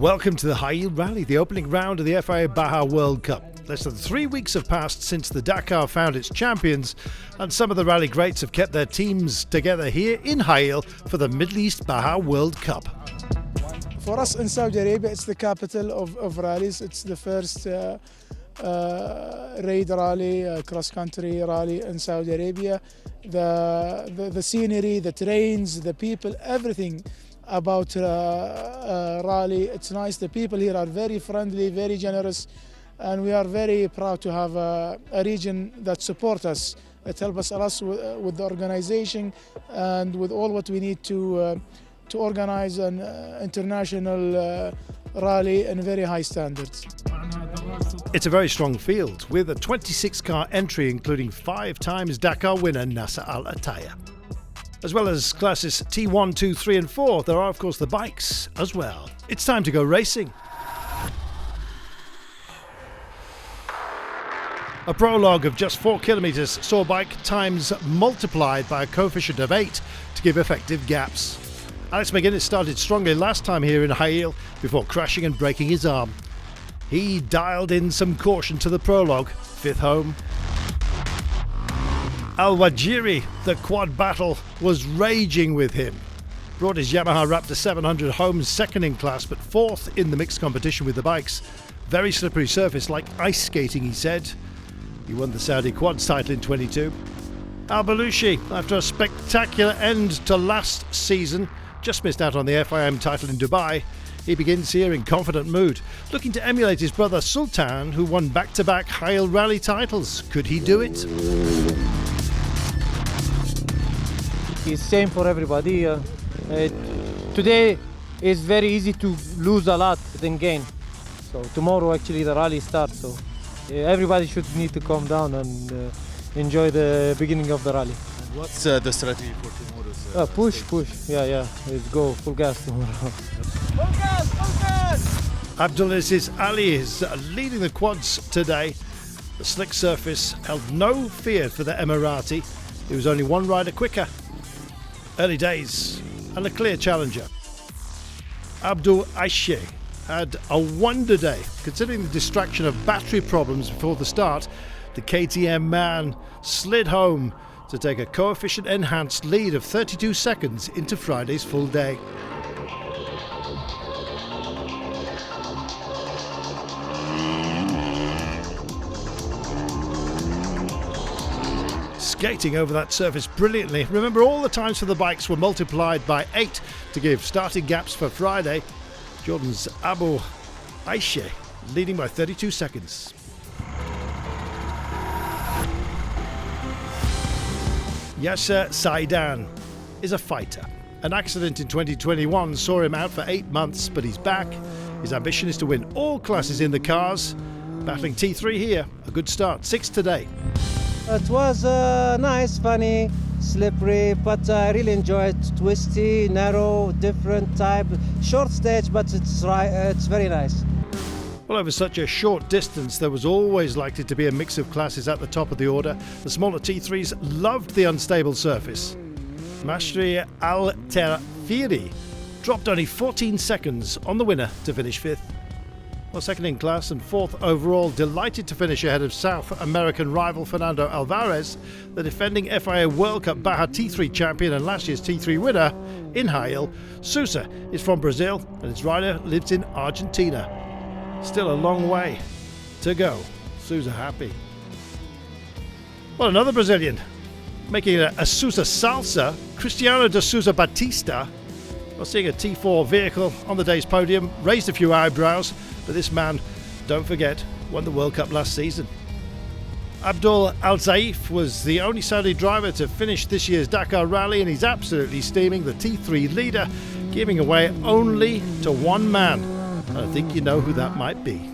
Welcome to the Hail Rally, the opening round of the FIA Baja World Cup. Less than 3 weeks have passed since the Dakar found its champions, and some of the rally greats have kept their teams together here in Hail for the Middle East Baja World Cup. For us in Saudi Arabia, it's the capital of rallies. It's the first raid rally, cross-country rally in Saudi Arabia. The scenery, the terrains, the people, everything about rally. It's nice. The people here are very friendly, very generous, and we are very proud to have a region that supports us. It helps us with the organization and with all what we need to organize an international rally in very high standards. It's a very strong field with a 26-car entry including 5 times Dakar winner Nasser Al Attiyah. As well as classes T1, 2, 3 and 4, there are of course the bikes as well. It's time to go racing. A prologue of just 4 kilometres saw bike times multiplied by a coefficient of 8 to give effective gaps. Alex McGuinness started strongly last time here in Hail before crashing and breaking his arm. He dialed in some caution to the prologue, 5th home. Al-Wajiri, the quad battle, was raging with him. Brought his Yamaha Raptor 700 home 2nd in class but 4th in the mixed competition with the bikes. Very slippery surface like ice skating, he said. He won the Saudi quads title in 22. Al-Balushi, after a spectacular end to last season, just missed out on the FIM title in Dubai. He begins here in confident mood, looking to emulate his brother Sultan, who won back-to-back Hail Rally titles. Could he do it? It's same for everybody. Today is very easy to lose a lot than gain. So tomorrow actually the rally starts. So everybody should need to calm down and enjoy the beginning of the rally. What's the strategy for tomorrow's? Push. Yeah. Let's go full gas tomorrow. Full gas! Abdulaziz Ali is leading the quads today. The slick surface held no fear for the Emirati. He was only one rider quicker. Early days and a clear challenger. Abdul Aishe had a wonder day. Considering the distraction of battery problems before the start, the KTM man slid home to take a coefficient enhanced lead of 32 seconds into Friday's full day. Skating over that surface brilliantly. Remember, all the times for the bikes were multiplied by 8 to give starting gaps for Friday. Jordan's Abu Aishe leading by 32 seconds. Yasser Saidan is a fighter. An accident in 2021 saw him out for 8 months, but he's back. His ambition is to win all classes in the cars. Battling T3 here, a good start, 6th today. It was nice, funny, slippery, but I really enjoyed it. Twisty, narrow, different type, short stage, but it's very nice. Well, over such a short distance, there was always likely to be a mix of classes at the top of the order. The smaller T3s loved the unstable surface. Mashri Al-Terfiri dropped only 14 seconds on the winner to finish 5th. Well, 2nd in class and 4th overall, delighted to finish ahead of South American rival Fernando Alvarez, the defending FIA World Cup Baja T3 champion and last year's T3 winner in Hail. Sousa is from Brazil and his rider lives in Argentina. Still a long way to go. Sousa happy. Well, another Brazilian making it a Sousa salsa, Cristiano de Sousa Batista. Well, seeing a T4 vehicle on the day's podium raised a few eyebrows, but this man, don't forget, won the World Cup last season. Abdul Al-Zaif was the only Saudi driver to finish this year's Dakar rally, and he's absolutely steaming, the T3 leader, giving away only to one man. I think you know who that might be.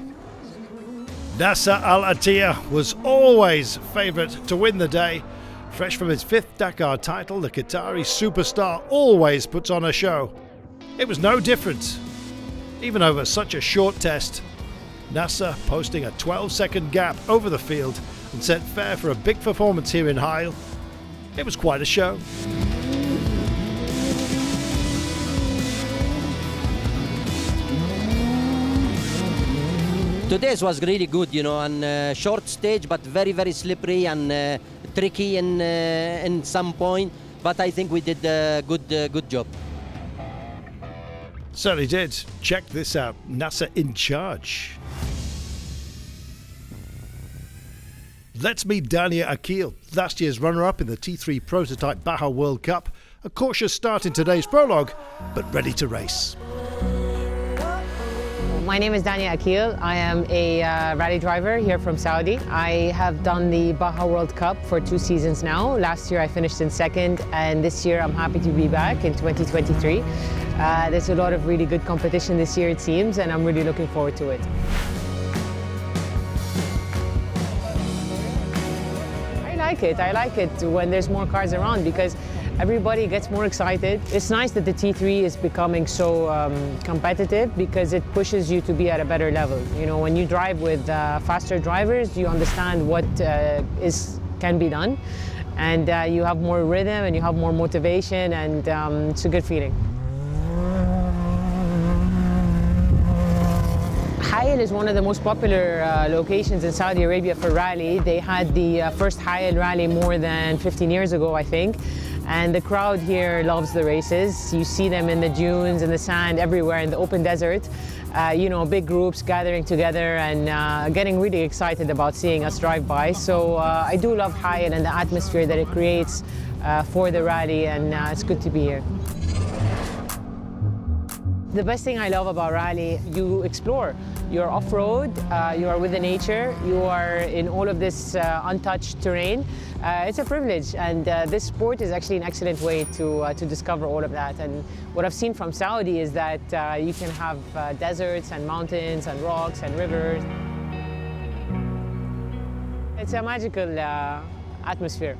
Nasser Al Attiyah was always favourite to win the day. Fresh from his 5th Dakar title, the Qatari superstar always puts on a show. It was no different, even over such a short test. Nasser posting a 12-second gap over the field and set fair for a big performance here in Hail. It was quite a show. Today's was really good, you know, and short stage, but very, very slippery and tricky in some point. But I think we did a good job. Certainly did. Check this out. NASA in charge. Let's meet Dania Akil, last year's runner-up in the T3 Prototype Baja World Cup. A cautious start in today's prologue, but ready to race. My name is Dania Akil. I am a rally driver here from Saudi. I have done the Baja World Cup for 2 seasons now. Last year I finished in second, and this year I'm happy to be back in 2023. There's a lot of really good competition this year, it seems, and I'm really looking forward to it. I like it when there's more cars around because everybody gets more excited. It's nice that the T3 is becoming so competitive because it pushes you to be at a better level. You know, when you drive with faster drivers, you understand what can be done, and you have more rhythm and you have more motivation, and it's a good feeling. Hail is one of the most popular locations in Saudi Arabia for rally. They had the first Hail rally more than 15 years ago, I think. And the crowd here loves the races. You see them in the dunes, in the sand, everywhere, in the open desert. You know, big groups gathering together and getting really excited about seeing us drive by. So I do love Hail and the atmosphere that it creates for the rally, and it's good to be here. The best thing I love about rally, you explore. You're off-road, you are with the nature, you are in all of this untouched terrain. It's a privilege, and this sport is actually an excellent way to discover all of that. And what I've seen from Saudi is that you can have deserts and mountains and rocks and rivers. It's a magical atmosphere.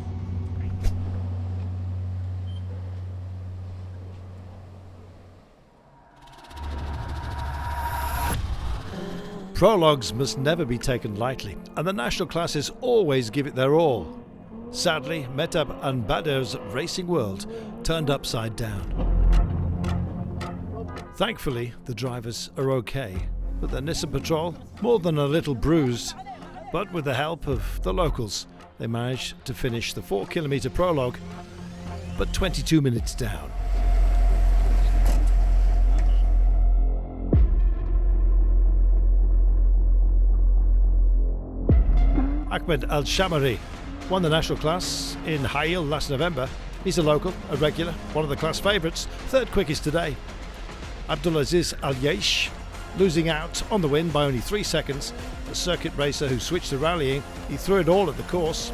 Prologues must never be taken lightly, and the national classes always give it their all. Sadly, Metab and Badr's racing world turned upside down. Thankfully, the drivers are okay, but the Nissan Patrol more than a little bruised. But with the help of the locals, they managed to finish the 4-kilometre prologue, but 22 minutes down. Ahmed Al-Shamari won the national class in Hail last November. He's a local, a regular, one of the class favourites, third quickest today. Abdulaziz Al-Yesh losing out on the win by only 3 seconds. A circuit racer who switched to rallying, he threw it all at the course.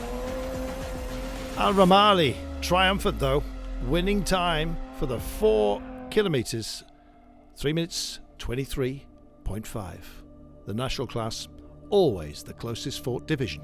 Al-Ramali triumphant though, winning time for the 4 kilometres, 3 minutes 23.5. The national class, always the closest fought division.